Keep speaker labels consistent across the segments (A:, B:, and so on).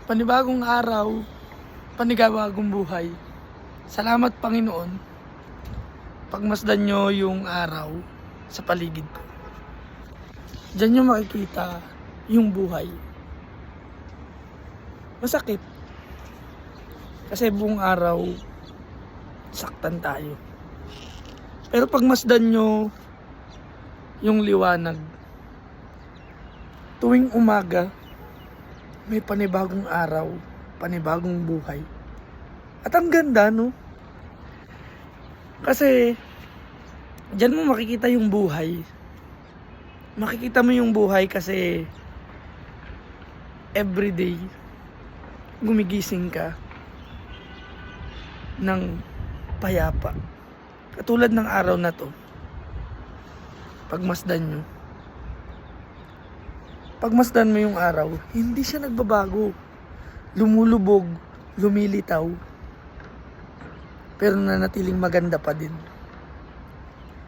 A: Panibagong araw, panibagong buhay. Salamat Panginoon. Pagmasdan nyo yung araw sa paligid ko. Diyan nyo makikita yung buhay. Masakit. Kasi buong araw, saktan tayo. Pero pagmasdan nyo yung liwanag, tuwing umaga, may panibagong araw, panibagong buhay. At ang ganda, no? Kasi, dyan mo makikita yung buhay. Makikita mo yung buhay kasi everyday, gumigising ka ng payapa. Katulad ng araw na to, pagmasdan nyo. Pagmasdan mo yung araw, hindi siya nagbabago. Lumulubog, lumilitaw. Pero nanatiling maganda pa din.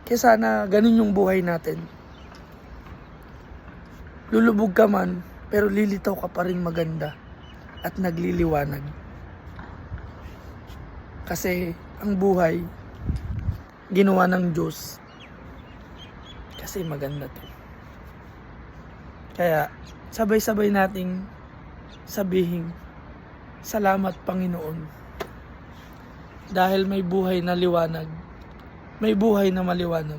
A: Kaya sana ganun yung buhay natin. Lulubog ka man, pero lilitaw ka pa rin maganda at nagliliwanag. Kasi ang buhay, ginawa ng Diyos. Kasi maganda to. Kaya sabay-sabay nating sabihin, salamat Panginoon. Dahil may buhay na liwanag, may buhay na maliwanag.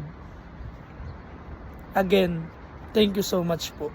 A: Again, thank you so much po.